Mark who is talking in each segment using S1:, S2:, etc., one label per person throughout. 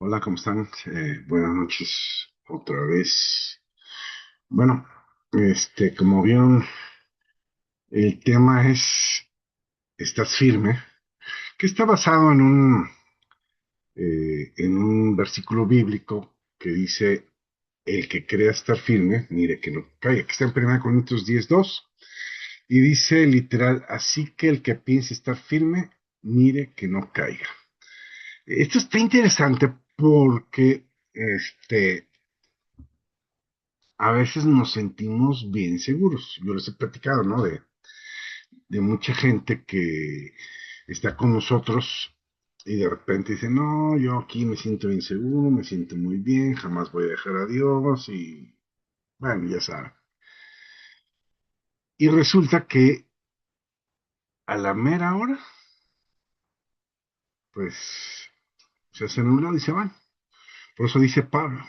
S1: Hola, ¿cómo están? Buenas noches otra vez. Bueno, como vieron, el tema es Estás firme, que está basado en un versículo bíblico que dice, el que crea estar firme, mire que no caiga, que está en 1 Corintios 10:2, y dice literal, así que el que piense estar firme, mire que no caiga. Esto está interesante porque, a veces nos sentimos bien seguros. Yo les he platicado, ¿no? De mucha gente que está con nosotros y de repente dice, no, yo aquí me siento bien seguro, me siento muy bien, jamás voy a dejar a Dios y, bueno, ya saben. Y resulta que a la mera hora, pues, se hacen a un lado y se van. Por eso dice Pablo,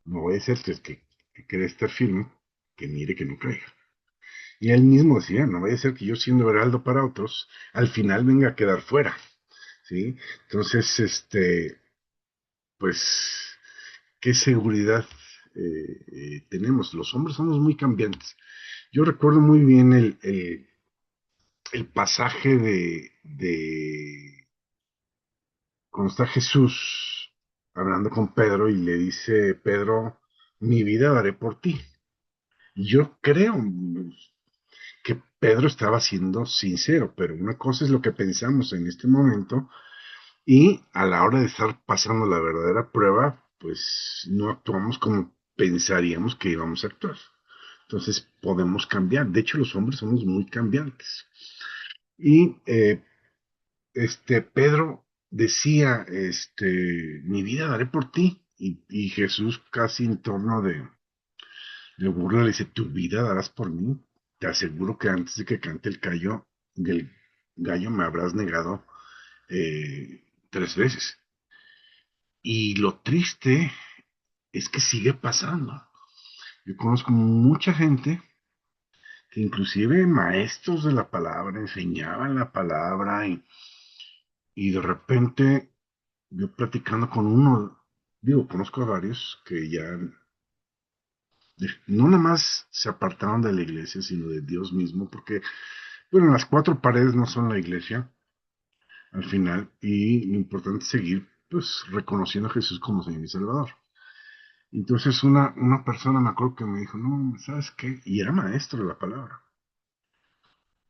S1: no voy a ser que quiere estar firme, que mire que no caiga. Y él mismo decía, no vaya a ser que yo siendo heraldo para otros, al final venga a quedar fuera, ¿sí? Entonces, pues, ¿qué seguridad tenemos? Los hombres somos muy cambiantes. Yo recuerdo muy bien el pasaje de cuando está Jesús hablando con Pedro y le dice, Pedro, mi vida daré por ti. Y yo creo que Pedro estaba siendo sincero, pero una cosa es lo que pensamos en este momento y a la hora de estar pasando la verdadera prueba, pues no actuamos como pensaríamos que íbamos a actuar. Entonces podemos cambiar. De hecho, los hombres somos muy cambiantes. Y Pedro decía, mi vida daré por ti. Y Jesús casi en torno de burla le dice, tu vida darás por mí. Te aseguro que antes de que cante el gallo me habrás negado 3 veces. Y lo triste es que sigue pasando. Yo conozco mucha gente que inclusive maestros de la palabra enseñaban la palabra y de repente yo platicando con uno, digo, conozco a varios que ya no nada más se apartaron de la iglesia, sino de Dios mismo, porque, bueno, las cuatro paredes no son la iglesia al final y lo importante es seguir, pues, reconociendo a Jesús como Señor y Salvador. Entonces una persona me acuerdo que me dijo, no, ¿sabes qué? Y era maestro de la palabra.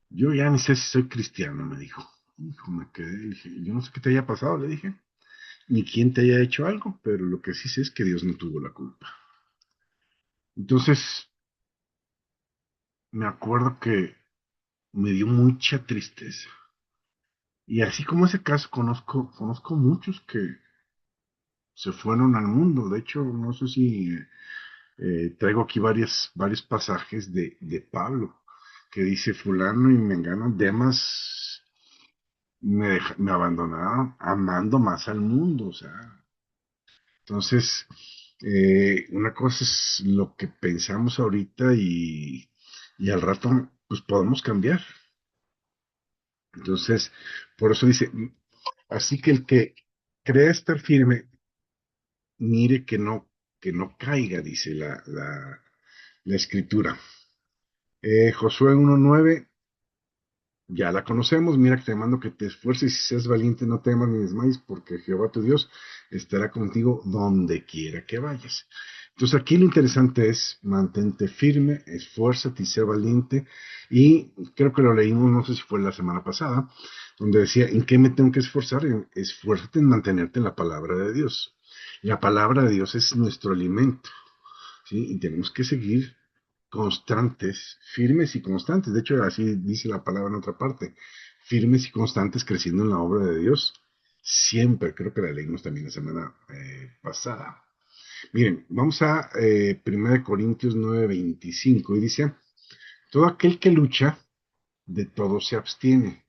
S1: Yo ya ni sé si soy cristiano, me dijo. Hijo, me quedé, le dije, yo no sé qué te haya pasado, le dije, ni quién te haya hecho algo, pero lo que sí sé es que Dios no tuvo la culpa. Entonces, me acuerdo que me dio mucha tristeza. Y así como ese caso, conozco muchos que se fueron al mundo. De hecho, no sé si traigo aquí varios pasajes de Pablo, que dice fulano y mengano, Demas me abandonaron amando más al mundo, o sea. Entonces, una cosa es lo que pensamos ahorita y al rato, pues podemos cambiar. Entonces, por eso dice, así que el que crea estar firme, mire que no caiga, dice la escritura. Josué 1:9, ya la conocemos, mira que te mando que te esfuerces y seas valiente, no temas ni desmayes, porque Jehová tu Dios estará contigo donde quiera que vayas. Entonces aquí lo interesante es mantente firme, esfuérzate y sé valiente. Y creo que lo leímos, no sé si fue la semana pasada, donde decía, ¿en qué me tengo que esforzar? Esfuérzate en mantenerte en la palabra de Dios. La palabra de Dios es nuestro alimento, ¿sí? Y tenemos que seguir constantes, firmes y constantes. De hecho, así dice la palabra en otra parte, firmes y constantes creciendo en la obra de Dios. Siempre, creo que la leímos también la semana pasada. Miren, vamos a 1 Corintios 9:25 y dice, todo aquel que lucha, de todo se abstiene.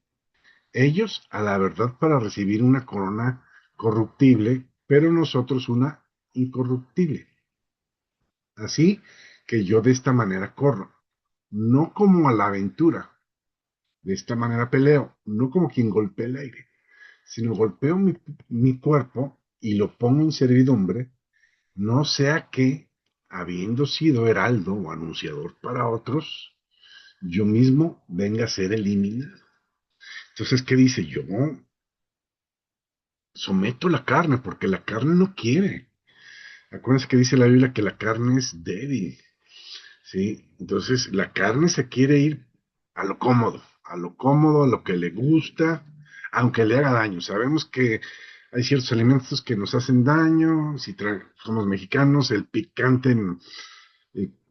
S1: Ellos a la verdad para recibir una corona corruptible, pero nosotros una incorruptible. Así que yo de esta manera corro, no como a la aventura, de esta manera peleo, no como quien golpea el aire, sino golpeo mi cuerpo y lo pongo en servidumbre, no sea que, habiendo sido heraldo o anunciador para otros, yo mismo venga a ser eliminado. Entonces, ¿qué dice? Yo someto la carne, porque la carne no quiere. Acuérdense que dice la Biblia que la carne es débil, ¿sí? Entonces, la carne se quiere ir a lo cómodo, a lo cómodo, a lo que le gusta, aunque le haga daño. Sabemos que hay ciertos alimentos que nos hacen daño, si somos mexicanos, el picante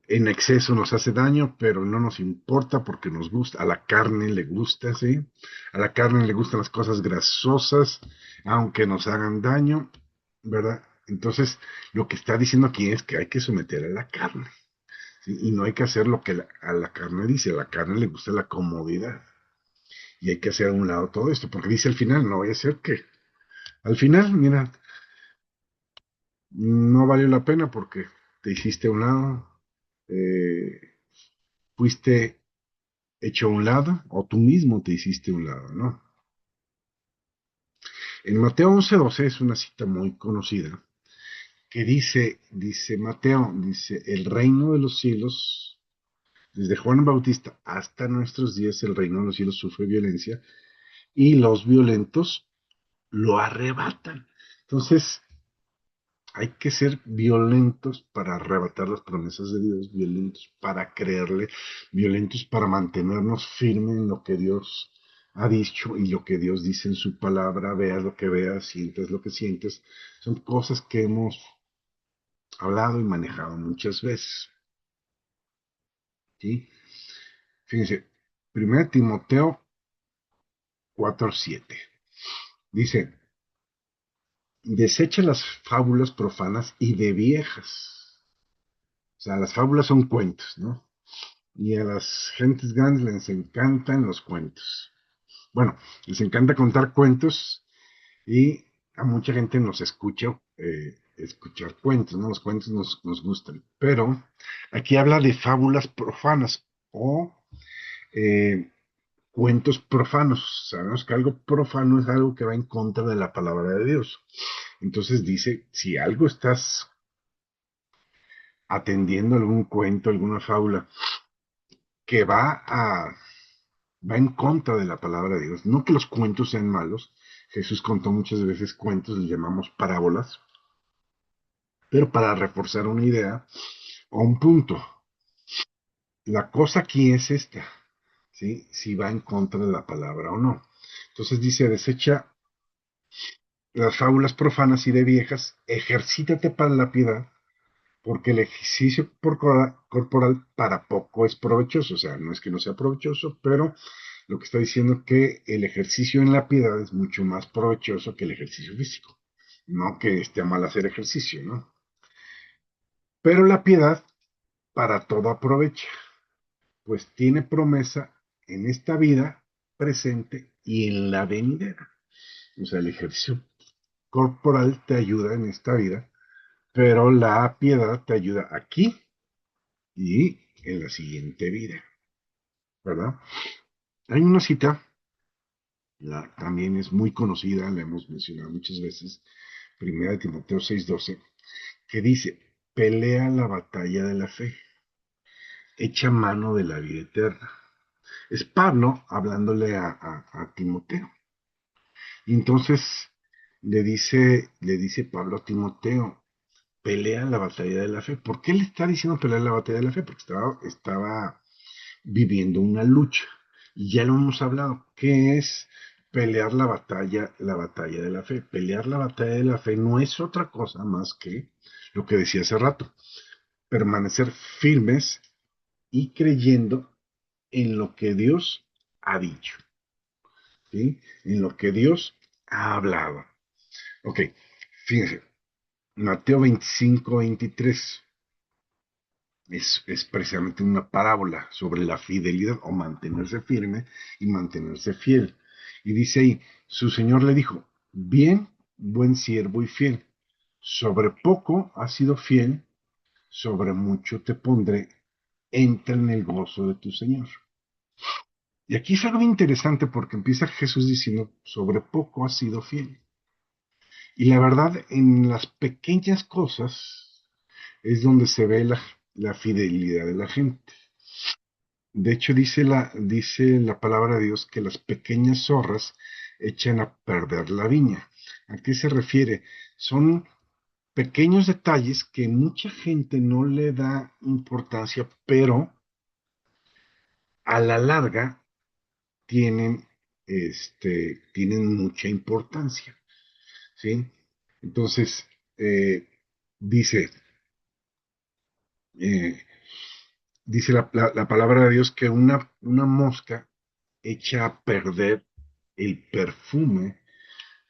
S1: en exceso nos hace daño, pero no nos importa porque nos gusta, a la carne le gusta, ¿sí? A la carne le gustan las cosas grasosas, aunque nos hagan daño, ¿verdad? Entonces, lo que está diciendo aquí es que hay que someter a la carne, ¿sí? Y no hay que hacer lo que a la carne dice, a la carne le gusta la comodidad. Y hay que hacer a un lado todo esto, porque dice al final, no vaya a ser que, al final, mira, no valió la pena porque te hiciste a un lado, fuiste hecho a un lado o tú mismo te hiciste a un lado, ¿no? En Mateo 11:12 es una cita muy conocida que dice Mateo, dice, el reino de los cielos, desde Juan Bautista hasta nuestros días, el reino de los cielos sufre violencia y los violentos lo arrebatan. Entonces, hay que ser violentos para arrebatar las promesas de Dios, violentos para creerle, violentos para mantenernos firmes en lo que Dios ha dicho y lo que Dios dice en su palabra, veas lo que veas, sientes lo que sientes. Son cosas que hemos hablado y manejado muchas veces. ¿Sí? Fíjense, 1 Timoteo 4:7 dice, desecha las fábulas profanas y de viejas. O sea, las fábulas son cuentos, ¿no? Y a las gentes grandes les encantan los cuentos. Bueno, les encanta contar cuentos y a mucha gente nos escucha escuchar cuentos, ¿no? Los cuentos nos gustan. Pero aquí habla de fábulas profanas o eh, cuentos profanos. Sabemos que algo profano es algo que va en contra de la palabra de Dios. Entonces dice, si algo estás atendiendo algún cuento, alguna fábula que va en contra de la palabra de Dios. No que los cuentos sean malos. Jesús contó muchas veces cuentos, les llamamos parábolas, pero para reforzar una idea o un punto. La cosa aquí es esta, ¿sí? Si va en contra de la palabra o no. Entonces dice, desecha las fábulas profanas y de viejas, ejercítate para la piedad, porque el ejercicio corporal para poco es provechoso, o sea, no es que no sea provechoso, pero lo que está diciendo es que el ejercicio en la piedad es mucho más provechoso que el ejercicio físico. No que esté mal hacer ejercicio, ¿no? Pero la piedad para todo aprovecha, pues tiene promesa en esta vida presente y en la venidera. O sea, el ejercicio corporal te ayuda en esta vida, pero la piedad te ayuda aquí y en la siguiente vida, ¿verdad? Hay una cita, también es muy conocida, la hemos mencionado muchas veces, 1 Timoteo 6:12, que dice, pelea la batalla de la fe, echa mano de la vida eterna. Es Pablo hablándole a Timoteo. Y entonces le dice Pablo a Timoteo, pelea la batalla de la fe. ¿Por qué le está diciendo pelear la batalla de la fe? Porque estaba viviendo una lucha. Y ya lo hemos hablado. ¿Qué es pelear la batalla de la fe? Pelear la batalla de la fe no es otra cosa más que lo que decía hace rato. Permanecer firmes y creyendo en lo que Dios ha dicho, ¿sí? En lo que Dios ha hablado. Ok, fíjense, Mateo 25:23 es precisamente una parábola sobre la fidelidad o mantenerse firme y mantenerse fiel. Y dice ahí, su señor le dijo, bien, buen siervo y fiel, sobre poco has sido fiel, sobre mucho te pondré, entra en el gozo de tu señor. Y aquí es algo interesante porque empieza Jesús diciendo, sobre poco has sido fiel. Y la verdad, en las pequeñas cosas es donde se ve la fidelidad de la gente. De hecho, dice la palabra de Dios que las pequeñas zorras echan a perder la viña. ¿A qué se refiere? Son pequeños detalles que mucha gente no le da importancia, pero a la larga tienen, tienen mucha importancia, ¿sí? Entonces, eh, dice, eh, dice la palabra de Dios que una mosca echa a perder el perfume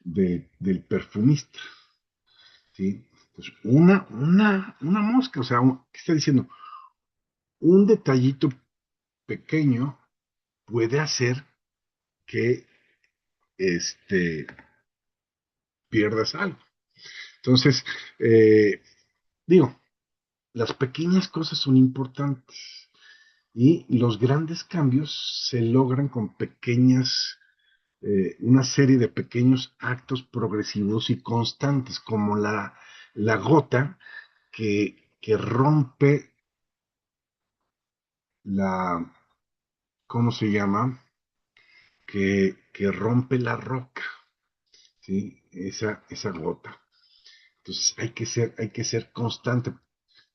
S1: del perfumista, ¿sí? Entonces, una mosca, o sea, ¿qué está diciendo? Un detallito pequeño puede hacer que este, pierdas algo. Entonces, eh, digo, las pequeñas cosas son importantes y los grandes cambios se logran con una serie de pequeños actos progresivos y constantes, como la gota que rompe la, ¿cómo se llama? Que rompe la roca, ¿sí? Esa gota. Entonces hay que ser constante,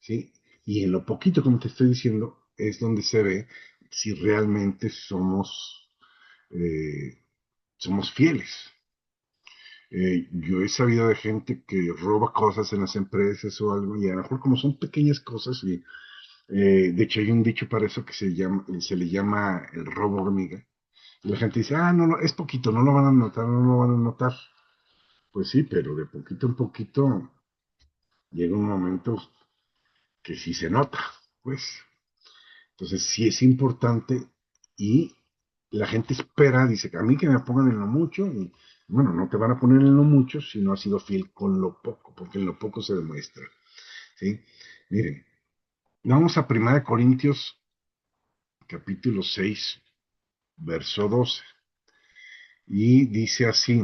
S1: ¿sí? Y en lo poquito, como te estoy diciendo, es donde se ve si realmente eh, somos fieles. Yo he sabido de gente que roba cosas en las empresas o algo, y a lo mejor como son pequeñas cosas, y de hecho hay un dicho para eso que se le llama el robo hormiga. Y la gente dice, no, no, es poquito, no lo van a notar, no lo van a notar. Pues sí, pero de poquito en poquito llega un momento que sí se nota, pues. Entonces sí es importante y la gente espera, dice, a mí que me pongan en lo mucho, y bueno, no te van a poner en lo mucho si no has sido fiel con lo poco, porque en lo poco se demuestra, ¿sí? Miren, vamos a 1 Corintios capítulo 6 verso 12 y dice así,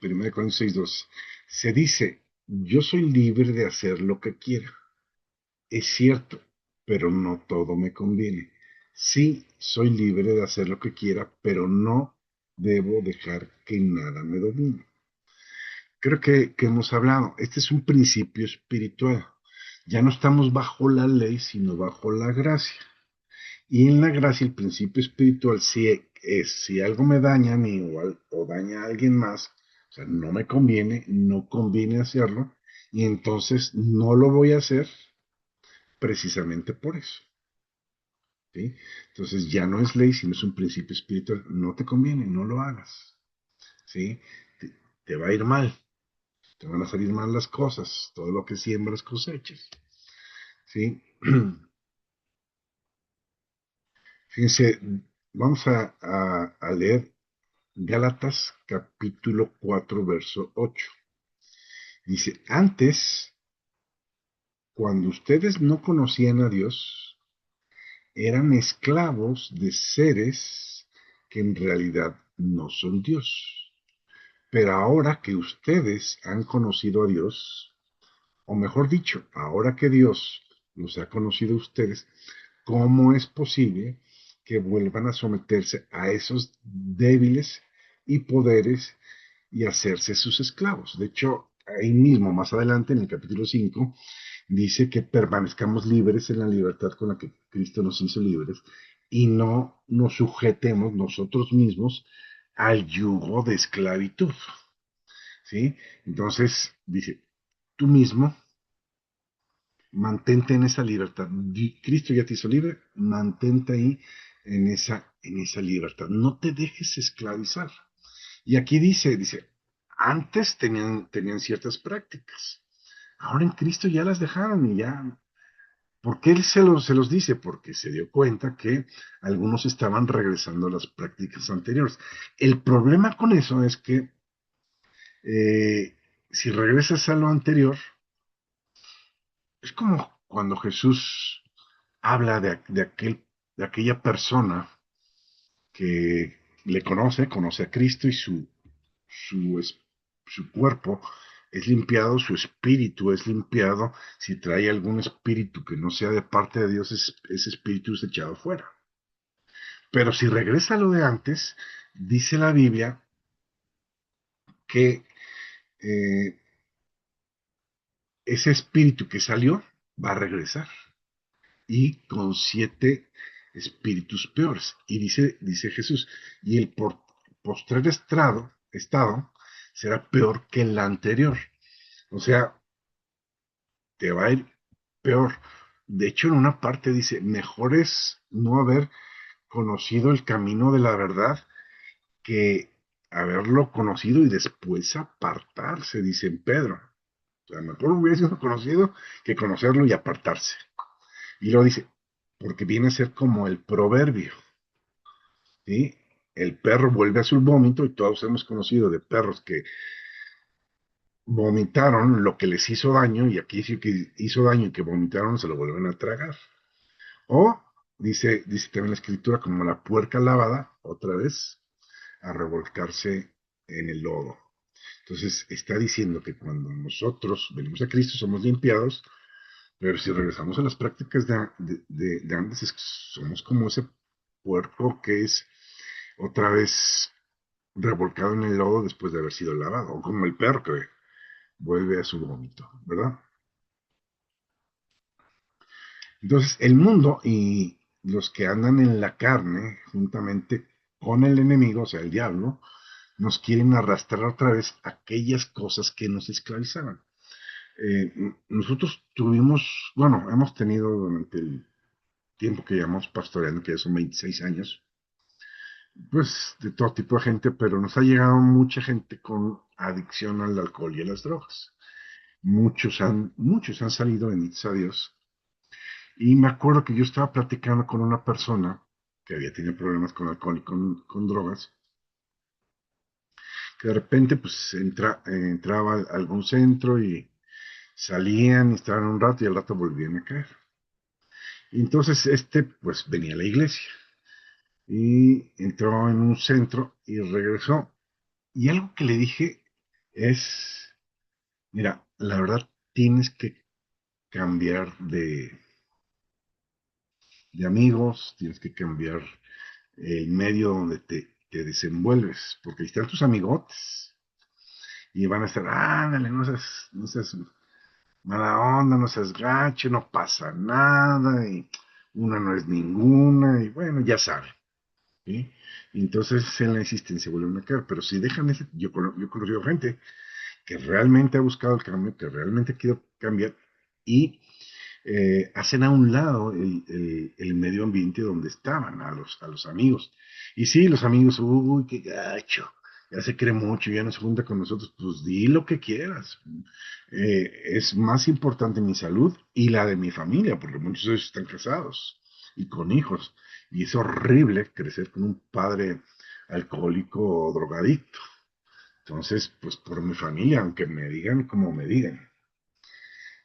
S1: 1 Corintios 6 12 se dice, yo soy libre de hacer lo que quiera. Es cierto, pero no todo me conviene. Sí, soy libre de hacer lo que quiera, pero no debo dejar que nada me domine. Creo que hemos hablado, este es un principio espiritual. Ya no estamos bajo la ley, sino bajo la gracia. Y en la gracia, el principio espiritual sí es, si algo me daña a mí o daña a alguien más, o sea, no me conviene, no conviene hacerlo, y entonces no lo voy a hacer precisamente por eso. ¿Sí? Entonces ya no es ley, sino es un principio espiritual. No te conviene, no lo hagas. ¿Sí? Te va a ir mal, te van a salir mal las cosas, todo lo que siembras cosechas. ¿Sí? Fíjense, vamos a leer Gálatas capítulo 4 verso 8. Dice, antes, cuando ustedes no conocían a Dios, eran esclavos de seres que en realidad no son Dios. Pero ahora que ustedes han conocido a Dios, o mejor dicho, ahora que Dios los ha conocido a ustedes, ¿cómo es posible que vuelvan a someterse a esos débiles y poderes y hacerse sus esclavos? De hecho, ahí mismo, más adelante, en el capítulo 5 dice que permanezcamos libres en la libertad con la que Cristo nos hizo libres y no nos sujetemos nosotros mismos al yugo de esclavitud. ¿Sí? Entonces, dice, tú mismo mantente en esa libertad. Cristo ya te hizo libre, mantente ahí en esa libertad. No te dejes esclavizar. Y aquí dice, antes tenían ciertas prácticas. Ahora en Cristo ya las dejaron y ya. ¿Por qué Él se los dice? Porque se dio cuenta que algunos estaban regresando a las prácticas anteriores. El problema con eso es que si regresas a lo anterior, es como cuando Jesús habla de aquella persona que conoce a Cristo y su su cuerpo es limpiado, su espíritu es limpiado. Si trae algún espíritu que no sea de parte de Dios, ese espíritu es echado fuera. Pero si regresa a lo de antes, dice la Biblia que eh, ese espíritu que salió va a regresar y con 7 espíritus peores. Y dice Jesús, y el postrer estado será peor que el anterior. O sea, te va a ir peor. De hecho, en una parte dice, mejor es no haber conocido el camino de la verdad que haberlo conocido y después apartarse, dice en Pedro. O sea, mejor hubiera sido conocido que conocerlo y apartarse. Y luego dice, porque viene a ser como el proverbio, ¿sí? El perro vuelve a su vómito y todos hemos conocido de perros que vomitaron lo que les hizo daño y aquí dice que hizo daño y que vomitaron se lo vuelven a tragar. O dice también la escritura como la puerca lavada, otra vez, a revolcarse en el lodo. Entonces está diciendo que cuando nosotros venimos a Cristo somos limpiados, pero si regresamos a las prácticas de antes, somos como ese puerco que es otra vez revolcado en el lodo después de haber sido lavado, o como el perro que vuelve a su vómito, ¿verdad? Entonces, el mundo y los que andan en la carne, juntamente con el enemigo, o sea, el diablo, nos quieren arrastrar otra vez a aquellas cosas que nos esclavizaban. Nosotros tuvimos, bueno, hemos tenido durante el tiempo que llevamos pastoreando, que ya son 26 años, pues de todo tipo de gente, pero nos ha llegado mucha gente con adicción al alcohol y a las drogas. Muchos han salido, benditos a Dios. Y me acuerdo que yo estaba platicando con una persona que había tenido problemas con alcohol y con drogas, que de repente pues entraba a algún centro y salían y estaban un rato y al rato volvían a caer. Y entonces pues venía a la iglesia y entró en un centro y regresó. Y algo que le dije es, mira, la verdad tienes que cambiar de amigos, tienes que cambiar el medio donde te desenvuelves, porque ahí están tus amigotes y van a estar, ándale, no seas mala onda, no seas gacho, no pasa nada, y una no es ninguna, y bueno, ya saben, ¿sí? Y entonces en la insistencia vuelven a caer, pero si dejan ese, yo he conocido gente que realmente ha buscado el cambio, que realmente quiere cambiar, y hacen a un lado el medio ambiente donde estaban, a los amigos. Y sí, los amigos, uy, qué gacho, ya se cree mucho, ya no se junta con nosotros, pues di lo que quieras. Es más importante mi salud y la de mi familia, porque muchos de ellos están casados y con hijos. Y es horrible crecer con un padre alcohólico o drogadicto. Entonces, pues por mi familia, aunque me digan como me digan.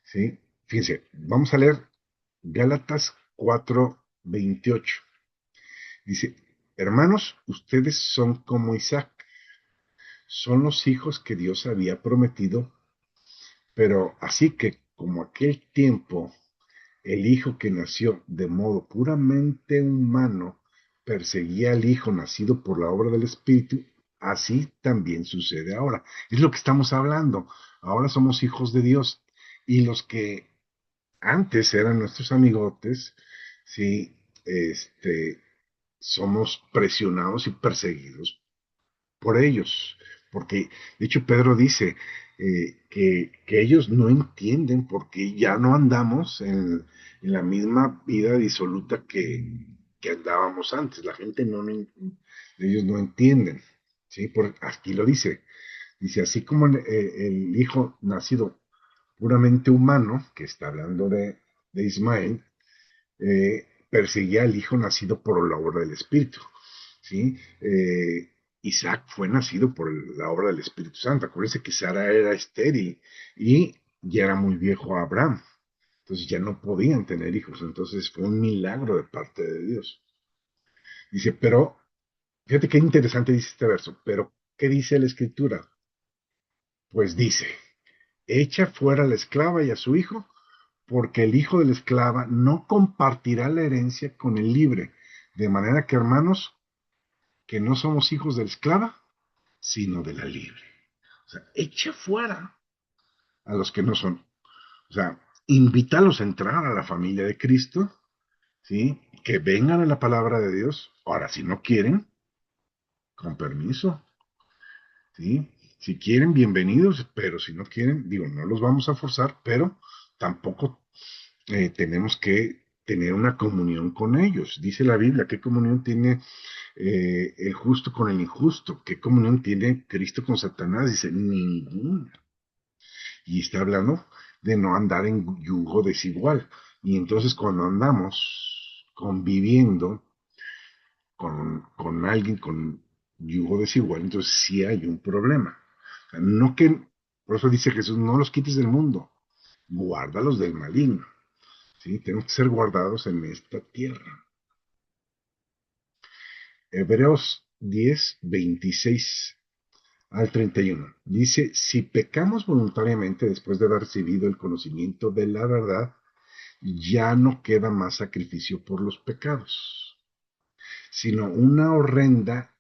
S1: ¿Sí? Fíjense, vamos a leer Gálatas 4:28. Dice, hermanos, ustedes son como Isaac, son los hijos que Dios había prometido, pero así que como aquel tiempo el hijo que nació de modo puramente humano perseguía al hijo nacido por la obra del Espíritu, así también sucede ahora. Es lo que estamos hablando. Ahora somos hijos de Dios y los que antes eran nuestros amigotes, sí, somos presionados y perseguidos por ellos, porque de hecho Pedro dice que ellos no entienden porque ya no andamos en la misma vida disoluta que andábamos antes. La gente ellos no entienden, ¿sí? Aquí lo dice, así como el hijo nacido puramente humano, que está hablando de Ismael, perseguía al hijo nacido por la obra del Espíritu. ¿Sí? Isaac fue nacido por la obra del Espíritu Santo. Acuérdense que Sara era estéril y ya era muy viejo Abraham. Entonces ya no podían tener hijos. Entonces fue un milagro de parte de Dios. Dice, pero, fíjate qué interesante dice este verso, pero ¿qué dice la Escritura? Pues dice, echa fuera a la esclava y a su hijo, porque el hijo de la esclava no compartirá la herencia con el libre. De manera que, hermanos, que no somos hijos de la esclava, sino de la libre. O sea, echa fuera a los que no son. O sea, invítalos a entrar a la familia de Cristo, ¿sí? Que vengan a la palabra de Dios. Ahora, si no quieren, con permiso, ¿sí? Si quieren, bienvenidos, pero si no quieren, digo, no los vamos a forzar, pero tampoco tenemos que tener una comunión con ellos. Dice la Biblia, ¿qué comunión tiene el justo con el injusto? ¿Qué comunión tiene Cristo con Satanás? Dice, ninguna. Y está hablando de no andar en yugo desigual. Y entonces cuando andamos conviviendo con alguien con yugo desigual, entonces sí hay un problema. O sea, no que, por eso dice Jesús, no los quites del mundo, guárdalos del maligno. ¿Sí? Tenemos que ser guardados en esta tierra. Hebreos 10, 26 al 31. Dice, si pecamos voluntariamente después de haber recibido el conocimiento de la verdad, ya no queda más sacrificio por los pecados, sino una horrenda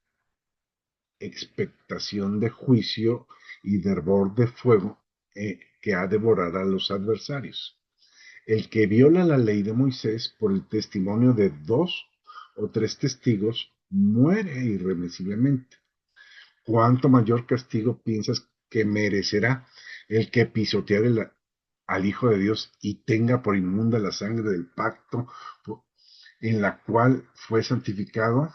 S1: expectación de juicio y de hervor de fuego que ha devorado a los adversarios. El que viola la ley de Moisés por el testimonio de dos o tres testigos muere irremisiblemente. ¿Cuánto mayor castigo piensas que merecerá el que pisoteare al Hijo de Dios y tenga por inmunda la sangre del pacto en la cual fue santificado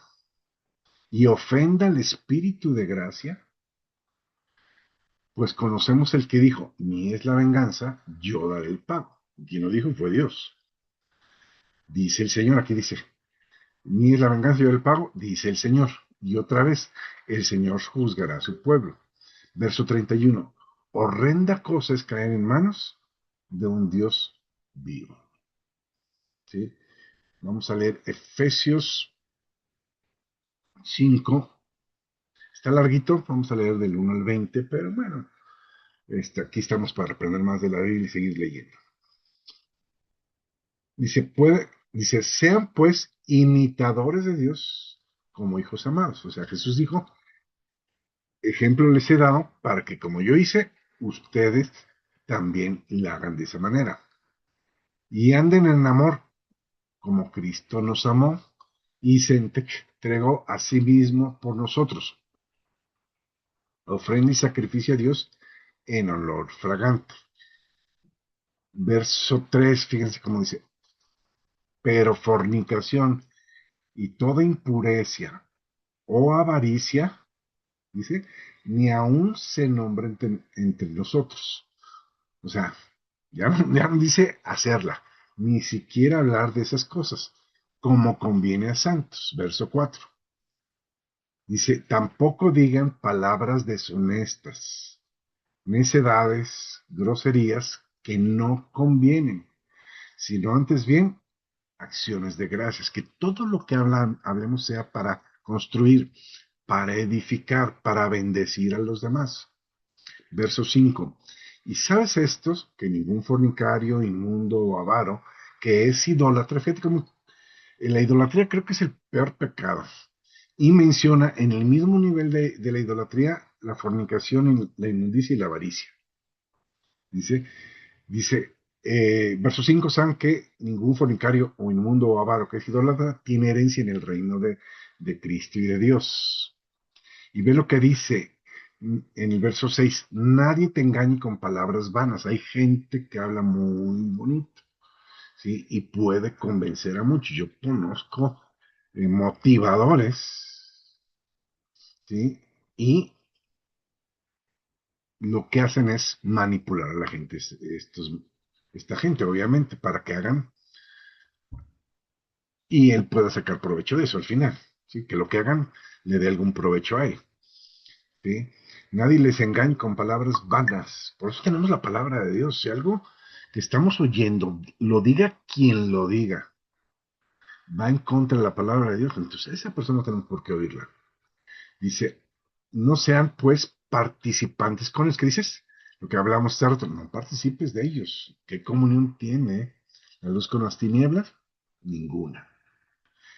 S1: y ofenda al Espíritu de gracia? Pues conocemos el que dijo, mi es la venganza, yo daré el pago. Quien lo dijo fue Dios. Dice el Señor, aquí dice, mi es la venganza, yo daré el pago, dice el Señor. Y otra vez, el Señor juzgará a su pueblo. Verso 31. Horrenda cosa es caer en manos de un Dios vivo. ¿Sí? Vamos a leer Efesios 5. Está larguito, vamos a leer del 1 al 20, pero bueno, aquí estamos para aprender más de la Biblia y seguir leyendo. Dice, sean pues imitadores de Dios como hijos amados. O sea, Jesús dijo, ejemplo les he dado para que como yo hice, ustedes también la hagan de esa manera. Y anden en amor, como Cristo nos amó y se entregó a sí mismo por nosotros, ofrenda y sacrificio a Dios en olor fragante. Verso 3, fíjense cómo dice, pero fornicación y toda impureza o avaricia, dice, ni aún se nombra entre nosotros. O sea, ya no dice hacerla, ni siquiera hablar de esas cosas, como conviene a santos. Verso 4. Dice, tampoco digan palabras deshonestas, necedades, groserías que no convienen, sino antes bien acciones de gracias. Que todo lo que hablemos sea para construir, para edificar, para bendecir a los demás. Verso 5. Y sabes estos, que ningún fornicario, inmundo o avaro, que es idólatra, fíjate cómo la idolatría creo que es el peor pecado. Y menciona en el mismo nivel de la idolatría la fornicación, la inmundicia y la avaricia. Dice, verso 5, saben que ningún fornicario o inmundo o avaro que es idólatra tiene herencia en el reino de Cristo y de Dios. Y ve lo que dice en el verso 6, nadie te engañe con palabras vanas. Hay gente que habla muy bonito, ¿sí? Y puede convencer a muchos. Yo conozco motivadores, ¿sí? Y lo que hacen es manipular a la gente, esta gente, obviamente, para que hagan y él pueda sacar provecho de eso al final, ¿sí? Que lo que hagan le dé algún provecho a él, ¿sí? Nadie les engañe con palabras vanas. Por eso tenemos la palabra de Dios. Si algo que estamos oyendo, lo diga quien lo diga, va en contra de la palabra de Dios, entonces esa persona no tenemos por qué oírla. Dice, no sean pues participantes con los que dices, Lo que hablamos tarde, no participes de ellos. ¿Qué comunión tiene la luz con las tinieblas? Ninguna.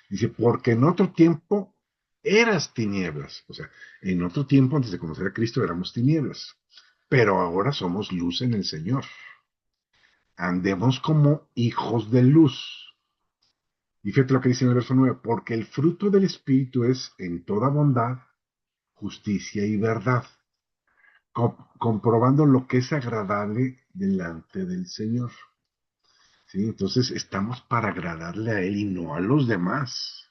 S1: Dice, porque en otro tiempo eras tinieblas. O sea, en otro tiempo, antes de conocer a Cristo, éramos tinieblas. Pero ahora somos luz en el Señor. Andemos como hijos de luz. Y fíjate lo que dice en el verso 9, porque el fruto del Espíritu es en toda bondad, justicia y verdad, comprobando lo que es agradable delante del Señor. ¿Sí? Entonces estamos para agradarle a Él y no a los demás.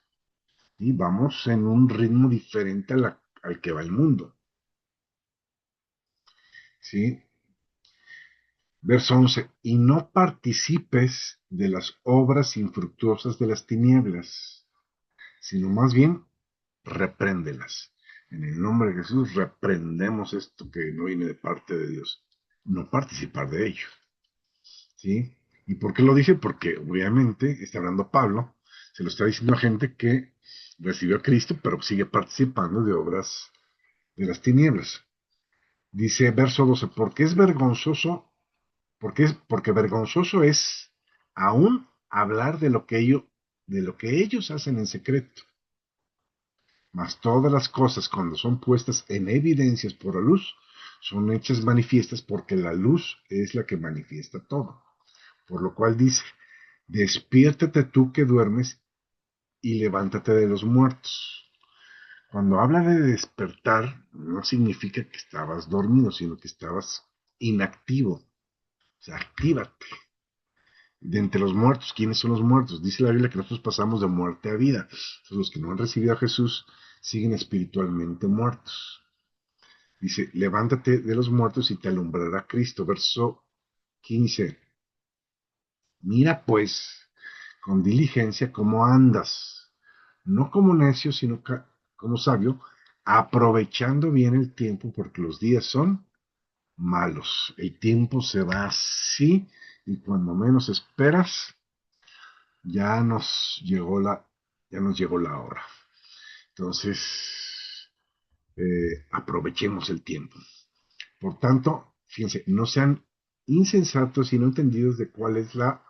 S1: ¿Sí? Vamos en un ritmo diferente al que va el mundo. ¿Sí? Verso 11, y no participes de las obras infructuosas de las tinieblas, sino más bien repréndelas. En el nombre de Jesús reprendemos esto que no viene de parte de Dios. No participar de ello. ¿Sí? ¿Y por qué lo dice? Porque obviamente está hablando Pablo, se lo está diciendo a gente que recibió a Cristo, pero sigue participando de obras de las tinieblas. Dice verso 12, porque es vergonzoso, porque vergonzoso es aún hablar de lo que ellos hacen en secreto. Mas todas las cosas, cuando son puestas en evidencias por la luz, son hechas manifiestas porque la luz es la que manifiesta todo. Por lo cual dice, despiértate tú que duermes y levántate de los muertos. Cuando habla de despertar, no significa que estabas dormido, sino que estabas inactivo. O sea, actívate. De entre los muertos, ¿quiénes son los muertos? Dice la Biblia que nosotros pasamos de muerte a vida. Entonces, los que no han recibido a Jesús siguen espiritualmente muertos. Dice, levántate de los muertos y te alumbrará Cristo. Verso 15. Mira pues con diligencia cómo andas, no como necio, sino como sabio, aprovechando bien el tiempo, porque los días son malos. El tiempo se va así y cuando menos esperas, ya nos llegó ya nos llegó la hora. Entonces, aprovechemos el tiempo. Por tanto, fíjense, no sean insensatos y no entendidos de cuál es la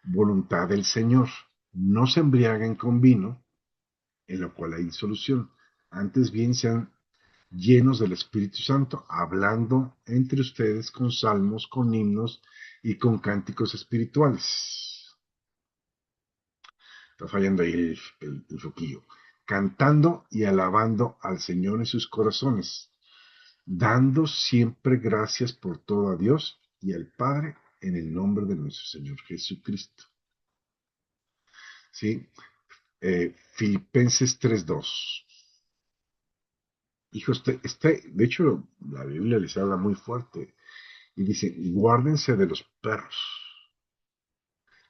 S1: voluntad del Señor. No se embriaguen con vino, en lo cual hay disolución. Antes bien sean llenos del Espíritu Santo, hablando entre ustedes con salmos, con himnos y con cánticos espirituales. Está fallando ahí el foquillo. Cantando y alabando al Señor en sus corazones, dando siempre gracias por todo a Dios y al Padre en el nombre de nuestro Señor Jesucristo. ¿Sí? Filipenses 3:2. Hijo, de hecho, la Biblia les habla muy fuerte y dice, guárdense de los perros.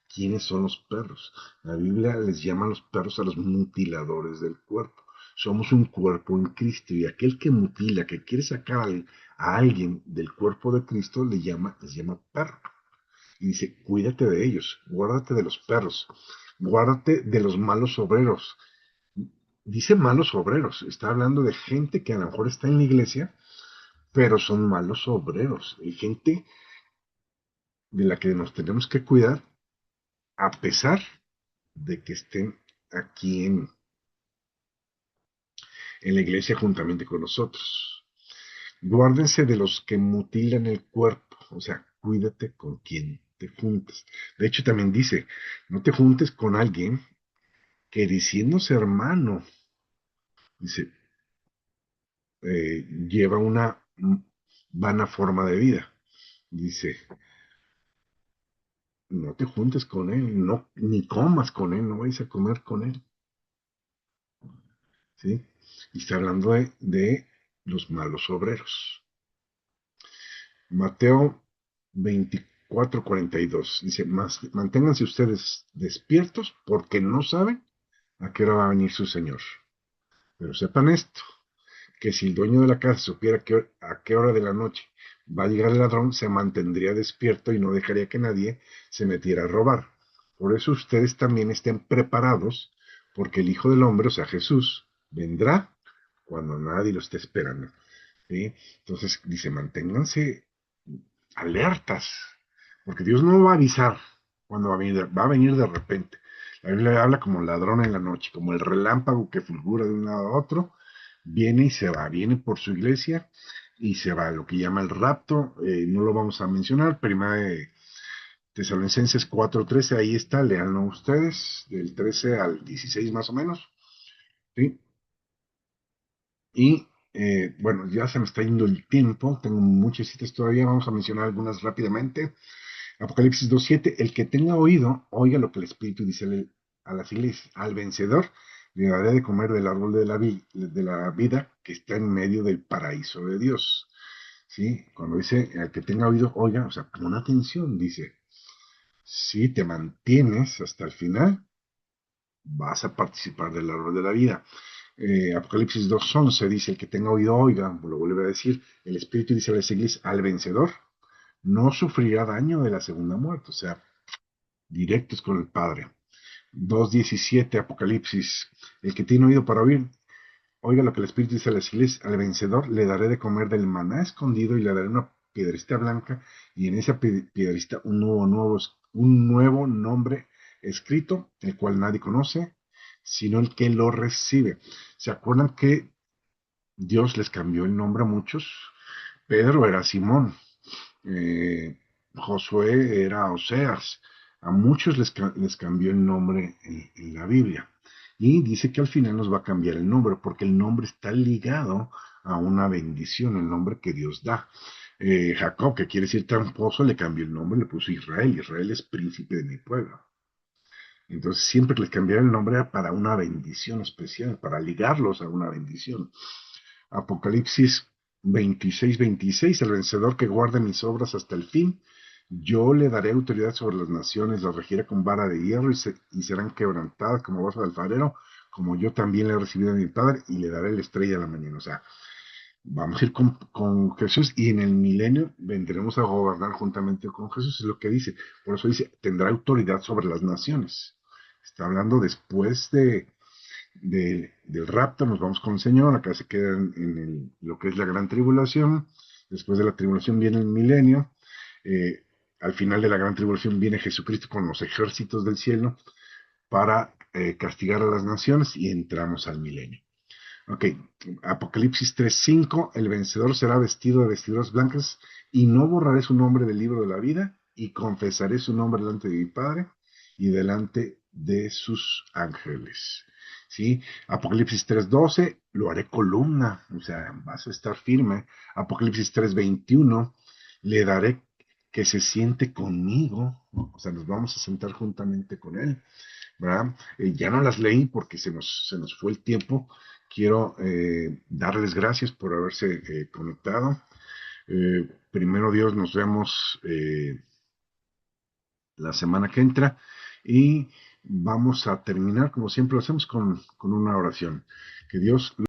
S1: ¿Quiénes son los perros? La Biblia les llama a los perros a los mutiladores del cuerpo. Somos un cuerpo en Cristo y aquel que mutila, que quiere sacar a alguien del cuerpo de Cristo, les llama perro. Y dice, cuídate de ellos, guárdate de los perros, guárdate de los malos obreros. Dice malos obreros, está hablando de gente que a lo mejor está en la iglesia, pero son malos obreros. Hay gente de la que nos tenemos que cuidar a pesar de que estén aquí en la iglesia juntamente con nosotros. Guárdense de los que mutilan el cuerpo, o sea, cuídate con quien te juntes. De hecho, también dice, no te juntes con alguien que diciéndose hermano, dice, lleva una vana forma de vida. Dice, no te juntes con él, no, ni comas con él, no vayas a comer con él. ¿Sí? Y está hablando de los malos obreros. Mateo 24:42 dice, manténganse ustedes despiertos porque no saben a qué hora va a venir su Señor. Pero sepan esto, que si el dueño de la casa supiera a qué hora de la noche va a llegar el ladrón, se mantendría despierto y no dejaría que nadie se metiera a robar. Por eso ustedes también estén preparados, porque el Hijo del Hombre, o sea, Jesús, vendrá cuando nadie lo esté esperando. ¿Sí? Entonces dice, manténganse alertas, porque Dios no va a avisar cuando va a venir de repente. La Biblia habla como ladrón en la noche, como el relámpago que fulgura de un lado a otro, viene y se va, viene por su iglesia y se va, lo que llama el rapto, no lo vamos a mencionar, primera de Tesalonicenses 4:13, ahí está, leanlo ustedes, del 13 al 16 más o menos, ¿sí? Y bueno, ya se me está yendo el tiempo, tengo muchas citas todavía, vamos a mencionar algunas rápidamente. Apocalipsis 2:7, el que tenga oído, oiga lo que el Espíritu dice a las iglesias, al vencedor le daré de comer del árbol de la vida que está en medio del paraíso de Dios. ¿Sí? Cuando dice el que tenga oído, oiga, o sea, pon atención, dice, si te mantienes hasta el final, vas a participar del árbol de la vida. Apocalipsis 2:11 dice, el que tenga oído, oiga, lo vuelve a decir, el Espíritu dice a las iglesias, al vencedor, no sufrirá daño de la segunda muerte, o sea, directos con el Padre. 2:17 Apocalipsis, el que tiene oído para oír, oiga lo que el Espíritu dice a las iglesias, al vencedor le daré de comer del maná escondido y le daré una piedrita blanca y en esa piedrita un nuevo nombre escrito, el cual nadie conoce, sino el que lo recibe. ¿Se acuerdan que Dios les cambió el nombre a muchos? Pedro era Simón, eh, Josué era Oseas. A muchos les cambió el nombre en la Biblia. Y dice que al final nos va a cambiar el nombre, porque el nombre está ligado a una bendición, el nombre que Dios da. Jacob, que quiere decir tramposo, le cambió el nombre, le puso Israel. Israel es príncipe de mi pueblo. Entonces, siempre que les cambiara el nombre era para una bendición especial, para ligarlos a una bendición. Apocalipsis 26:26, el vencedor que guarde mis obras hasta el fin, yo le daré autoridad sobre las naciones, las regiré con vara de hierro y serán quebrantadas como vaso de alfarero, como yo también le he recibido de mi Padre y le daré la estrella de la mañana. O sea, vamos a ir con Jesús y en el milenio vendremos a gobernar juntamente con Jesús, es lo que dice. Por eso dice, tendrá autoridad sobre las naciones. Está hablando después del rapto, nos vamos con el Señor, acá se queda lo que es la gran tribulación, después de la tribulación viene el milenio, eh, al final de la gran tribulación viene Jesucristo con los ejércitos del cielo para castigar a las naciones y entramos al milenio. Ok, Apocalipsis 3:5, el vencedor será vestido de vestiduras blancas y no borraré su nombre del libro de la vida y confesaré su nombre delante de mi Padre y delante de sus ángeles. ¿Sí? Apocalipsis 3:12, lo haré columna, o sea, vas a estar firme. Apocalipsis 3:21, le daré que se siente conmigo, o sea, nos vamos a sentar juntamente con él. ¿Verdad? Ya no las leí porque se nos fue el tiempo. Quiero darles gracias por haberse conectado. Primero Dios, nos vemos la semana que entra y vamos a terminar, como siempre lo hacemos, con una oración. Que Dios